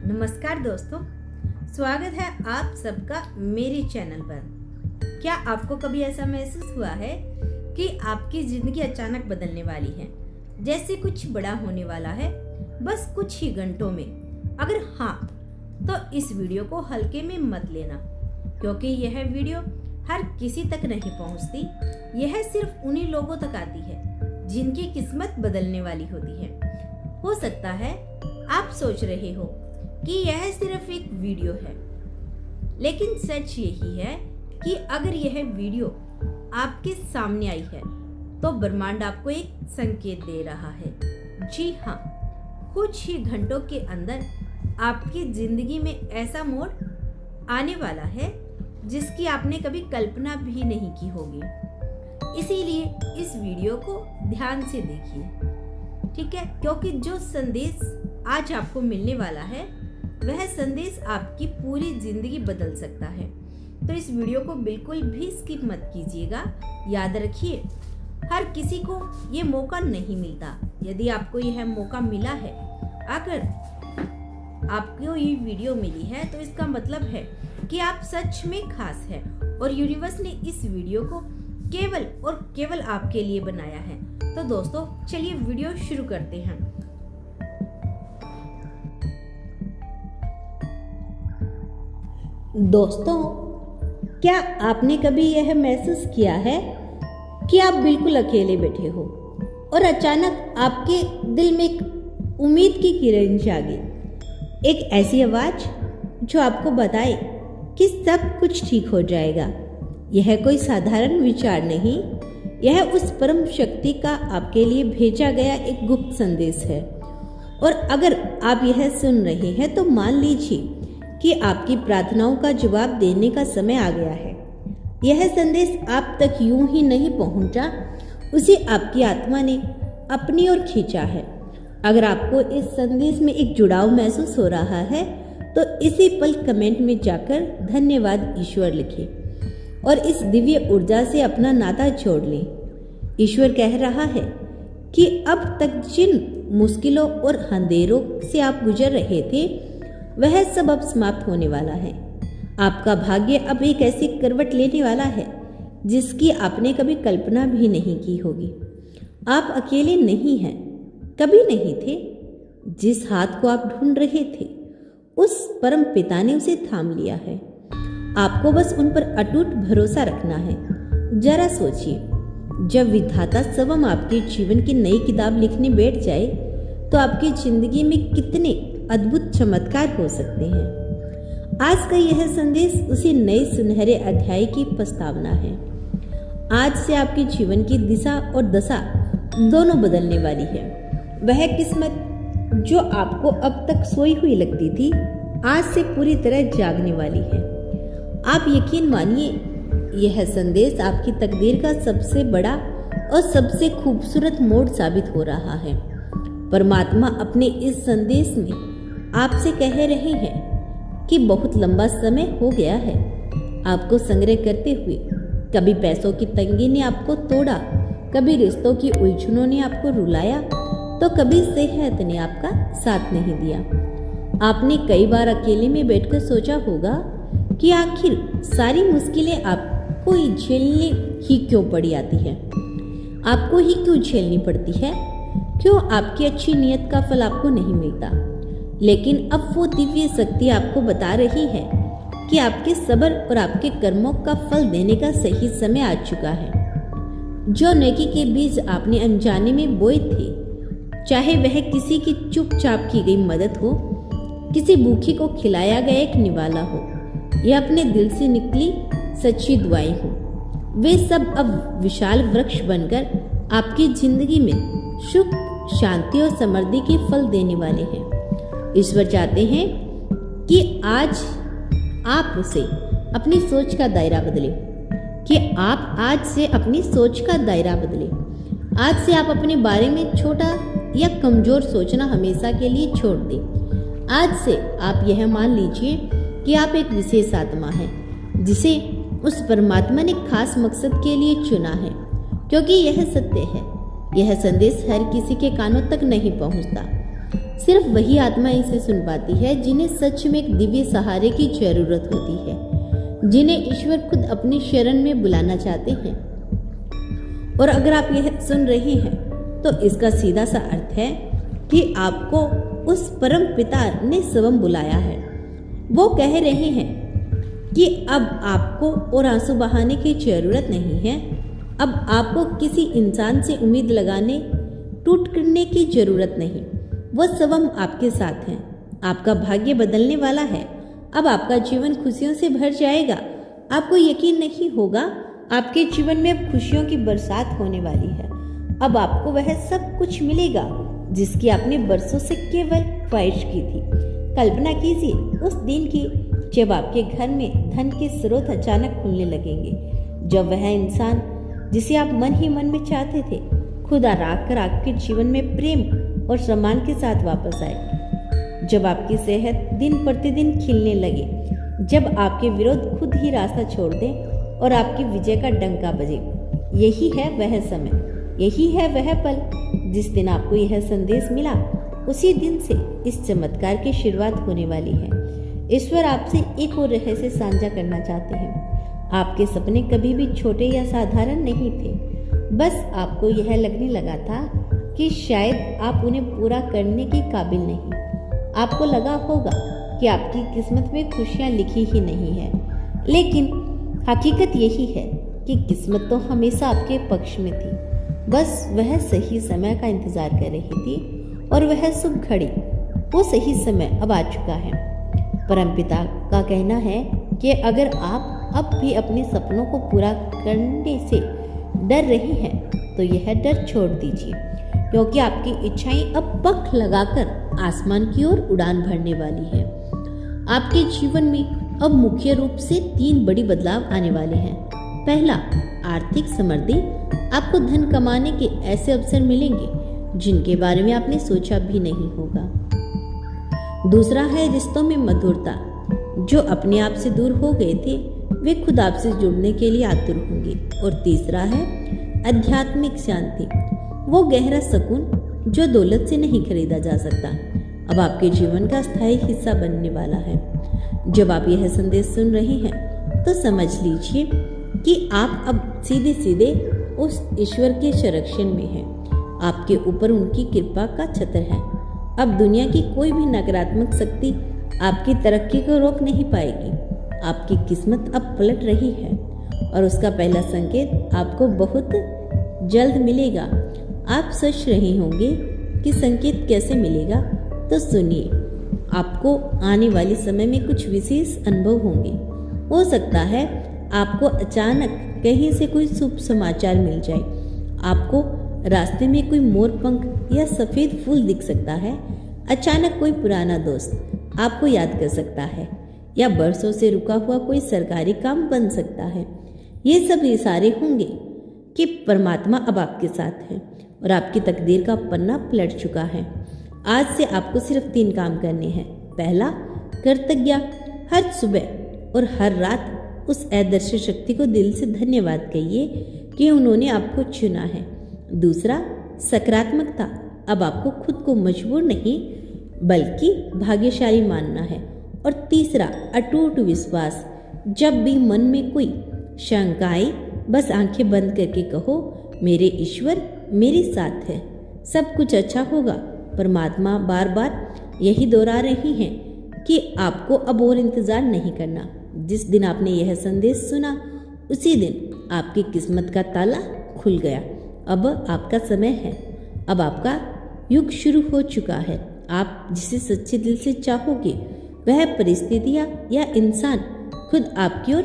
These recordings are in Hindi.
नमस्कार दोस्तों, स्वागत है आप सबका मेरे चैनल पर। क्या आपको कभी ऐसा महसूस हुआ है कि आपकी ज़िंदगी अचानक बदलने वाली है, जैसे कुछ बड़ा होने वाला है बस कुछ ही घंटों में? अगर हाँ, तो इस वीडियो को हल्के में मत लेना, क्योंकि यह वीडियो हर किसी तक नहीं पहुंचती। यह सिर्फ उन्हीं लोगों तक आती है जिनकी किस्मत बदलने वाली होती है। हो सकता है आप सोच रहे हो कि यह सिर्फ एक वीडियो है, लेकिन सच यही है कि अगर यह वीडियो आपके सामने आई है तो ब्रह्मांड आपको एक संकेत दे रहा है। जी हाँ, कुछ ही घंटों के अंदर आपकी जिंदगी में ऐसा मोड़ आने वाला है जिसकी आपने कभी कल्पना भी नहीं की होगी। इसीलिए इस वीडियो को ध्यान से देखिए, ठीक है? क्योंकि जो संदेश आज आपको मिलने वाला है वह संदेश आपकी पूरी जिंदगी बदल सकता है। तो इस वीडियो को बिल्कुल भी स्किप मत कीजिएगा। याद रखिए, हर किसी को ये मौका नहीं मिलता। यदि आपको यह मौका मिला है, अगर आपको ये वीडियो मिली है, तो इसका मतलब है कि आप सच में खास है और यूनिवर्स ने इस वीडियो को केवल और केवल आपके लिए बनाया है। तो दोस्तों, चलिए वीडियो शुरू करते हैं। दोस्तों, क्या आपने कभी यह महसूस किया है कि आप बिल्कुल अकेले बैठे हो और अचानक आपके दिल में एक उम्मीद की किरण जागी, एक ऐसी आवाज जो आपको बताए कि सब कुछ ठीक हो जाएगा? यह कोई साधारण विचार नहीं, यह उस परम शक्ति का आपके लिए भेजा गया एक गुप्त संदेश है। और अगर आप यह सुन रहे हैं तो मान लीजिए कि आपकी प्रार्थनाओं का जवाब देने का समय आ गया है। यह संदेश आप तक यूं ही नहीं पहुंचा, उसे आपकी आत्मा ने अपनी ओर खींचा है। अगर आपको इस संदेश में एक जुड़ाव महसूस हो रहा है तो इसी पल कमेंट में जाकर धन्यवाद ईश्वर लिखें और इस दिव्य ऊर्जा से अपना नाता जोड़ लें। ईश्वर कह रहा है कि अब तक जिन मुश्किलों और अंधेरों से आप गुजर रहे थे वह सब अब समाप्त होने वाला है। आपका भाग्य अब एक ऐसी करवट लेने वाला है जिसकी आपने कभी कल्पना भी नहीं की होगी। आप अकेले नहीं हैं, कभी नहीं थे। जिस हाथ को आप ढूंढ रहे थे, उस परम पिता ने उसे थाम लिया है। आपको बस उन पर अटूट भरोसा रखना है। जरा सोचिए, जब विधाता स्वयं आपके जीवन की नई किताब लिखने बैठ जाए तो आपकी जिंदगी में कितने अद्भुत चमत्कार हो सकते हैं। आज का यह संदेश उसी नए सुनहरे अध्याय की प्रस्तावना है। आज से आपके जीवन की दिशा और दशा दोनों बदलने वाली है। वह किस्मत जो आपको अब तक सोई हुई लगती थी, आज से पूरी तरह जागने वाली है। आप यकीन मानिए, यह संदेश आपकी तकदीर का सबसे बड़ा और सबसे खूबसूरत मोड़ साबित हो रहा है। परमात्मा अपने इस संदेश में आपसे कह रहे हैं कि बहुत लंबा समय हो गया है आपको संग्रह करते हुए। कभी पैसों की तंगी ने आपको तोड़ा, कभी रिश्तों की उलझनों ने आपको रुलाया, तो कभी सेहत ने आपका साथ नहीं दिया। आपने कई बार अकेले में बैठकर सोचा होगा कि आखिर सारी मुश्किलें आपको ही झेलनी ही क्यों पड़ी आती है, आपको ही क्यों झेलनी पड़ती है, क्यों आपकी अच्छी नीयत का फल आपको नहीं मिलता। लेकिन अब वो दिव्य शक्ति आपको बता रही है कि आपके सब्र और आपके कर्मों का फल देने का सही समय आ चुका है। जो नेकी के बीज आपने अनजाने में बोए थे, चाहे वह किसी की चुपचाप की गई मदद हो, किसी भूखी को खिलाया गया एक निवाला हो, या अपने दिल से निकली सच्ची दुआएं हो, वे सब अब विशाल वृक्ष बनकर आपकी जिंदगी में सुख, शांति और समृद्धि के फल देने वाले हैं। ईश्वर चाहते हैं कि आज आप उसे अपनी सोच का दायरा बदलें, कि आप आज से अपनी सोच का दायरा बदलें। आज से आप अपने बारे में छोटा या कमजोर सोचना हमेशा के लिए छोड़ दें। आज से आप यह मान लीजिए कि आप एक विशेष आत्मा है जिसे उस परमात्मा ने खास मकसद के लिए चुना है। क्योंकि यह सत्य है, यह संदेश हर किसी के कानों तक नहीं पहुंचता। सिर्फ वही आत्मा इसे सुन पाती है जिन्हें सच में एक दिव्य सहारे की जरूरत होती है, जिन्हें ईश्वर खुद अपनी शरण में बुलाना चाहते हैं। और अगर आप यह सुन रहे हैं तो इसका सीधा सा अर्थ है कि आपको उस परम पिता ने स्वयं बुलाया है। वो कह रहे हैं कि अब आपको और आंसू बहाने की जरूरत नहीं है। अब आपको किसी इंसान से उम्मीद लगाने टूट करने की जरूरत नहीं। वो स्वयं आपके साथ हैं। आपका भाग्य बदलने वाला है। अब आपका जीवन खुशियों से भर जाएगा। आपको यकीन नहीं होगा, आपके जीवन में अब खुशियों की बरसात होने वाली है। अब आपको वह सब कुछ मिलेगा जिसकी आपने बरसों से केवल ख्वाहिश की थी। कल्पना कीजिए उस दिन की जब आपके घर में धन के स्रोत अचानक खुलने लगेंगे, जब वह इंसान जिसे आप मन ही मन में चाहते थे खुदा आकर आपके जीवन में प्रेम और सम्मान के साथ वापस आए, जब आपकी सेहत दिन प्रतिदिन खिलने लगे, जब आपके विरोध खुद ही रास्ता छोड़ दें और आपकी विजय का डंका बजे। यही है वह समय, यही है वह पल। जिस दिन आपको यह संदेश मिला उसी दिन से इस चमत्कार की शुरुआत होने वाली है। ईश्वर आपसे एक और रहस्य साझा करना चाहते हैं। आपके सपने कभी भी छोटे या साधारण नहीं थे। बस आपको यह लगने लगा था कि शायद आप उन्हें पूरा करने के काबिल नहीं। आपको लगा होगा कि आपकी किस्मत में खुशियां लिखी ही नहीं है, लेकिन हकीकत यही है कि किस्मत तो हमेशा आपके पक्ष में थी। बस वह सही समय का इंतजार कर रही थी और वह शुभ घड़ी, वो सही समय अब आ चुका है। परमपिता का कहना है कि अगर आप अब भी अपने सपनों को पूरा करने से डर रहे हैं तो यह डर छोड़ दीजिए, क्योंकि आपकी इच्छाएं अब पंख लगाकर आसमान की ओर उड़ान भरने वाली है। आपके जीवन में अब मुख्य रूप से 3 बड़ी बदलाव आने वाले हैं। पहला, आर्थिक समृद्धि। आपको धन कमाने के ऐसे अवसर मिलेंगे जिनके बारे में आपने सोचा भी नहीं होगा। दूसरा है रिश्तों में मधुरता। जो अपने आप से दूर हो गए थे वे खुद आपसे जुड़ने के लिए आतुर होंगे। और तीसरा है आध्यात्मिक शांति, वो गहरा सुकून जो दौलत से नहीं खरीदा जा सकता, अब आपके जीवन का स्थायी हिस्सा बनने वाला है। जब आप यह संदेश सुन रहे हैं तो समझ लीजिए कि आप अब सीधे सीधे उस ईश्वर के संरक्षण में हैं। आपके ऊपर उनकी कृपा का छत्र है। अब दुनिया की कोई भी नकारात्मक शक्ति आपकी तरक्की को रोक नहीं पाएगी। आपकी किस्मत अब पलट रही है और उसका पहला संकेत आपको बहुत जल्द मिलेगा। आप सोच रहे होंगे कि संकेत कैसे मिलेगा, तो सुनिए। आपको आने वाले समय में कुछ विशेष अनुभव होंगे। हो सकता है आपको अचानक कहीं से कोई शुभ समाचार मिल जाए। आपको रास्ते में कोई मोर पंख या सफेद फूल दिख सकता है। अचानक कोई पुराना दोस्त आपको याद कर सकता है, या बरसों से रुका हुआ कोई सरकारी काम बन सकता है। ये सब इशारे होंगे कि परमात्मा अब आपके साथ है और आपकी तकदीर का पन्ना पलट चुका है। आज से आपको सिर्फ 3 काम करने हैं। पहला, कृतज्ञ हर सुबह और हर रात उस अदृश्य शक्ति को दिल से धन्यवाद कहिए कि उन्होंने आपको चुना है। दूसरा, सकारात्मकता। अब आपको खुद को मजबूर नहीं बल्कि भाग्यशाली मानना है। और तीसरा, अटूट विश्वास। जब भी मन में कोई शंका आए, बस आंखें बंद करके कहो, मेरे ईश्वर मेरे साथ है, सब कुछ अच्छा होगा। परमात्मा बार बार यही दोहरा रही हैं कि आपको अब और इंतजार नहीं करना। जिस दिन आपने यह संदेश सुना उसी दिन आपकी किस्मत का ताला खुल गया। अब आपका समय है, अब आपका युग शुरू हो चुका है। आप जिसे सच्चे दिल से चाहोगे वह परिस्थितियाँ या इंसान खुद आपकी ओर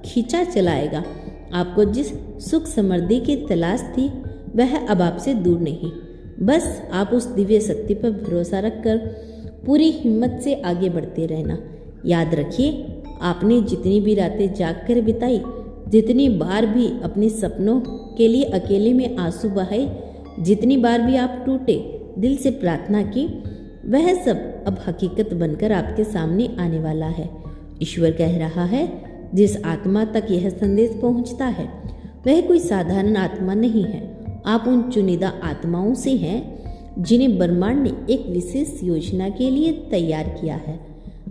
खींचा चलाएगा। आपको जिस सुख समृद्धि की तलाश थी वह अब आपसे दूर नहीं। बस आप उस दिव्य शक्ति पर भरोसा रखकर पूरी हिम्मत से आगे बढ़ते रहना। याद रखिए, आपने जितनी भी रातें जागकर बिताई, जितनी बार भी अपने सपनों के लिए अकेले में आंसू बहाए, जितनी बार भी आप टूटे दिल से प्रार्थना की, वह सब अब हकीकत बनकर आपके सामने आने वाला है। ईश्वर कह रहा है, जिस आत्मा तक यह संदेश पहुंचता है वह कोई साधारण आत्मा नहीं है। आप उन चुनिंदा आत्माओं से हैं जिन्हें ब्रह्मांड ने एक विशेष योजना के लिए तैयार किया है।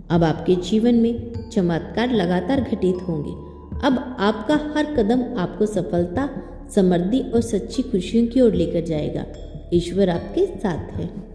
अब आपके जीवन में चमत्कार लगातार घटित होंगे। अब आपका हर कदम आपको सफलता, समृद्धि और सच्ची खुशियों की ओर लेकर जाएगा। ईश्वर आपके साथ है।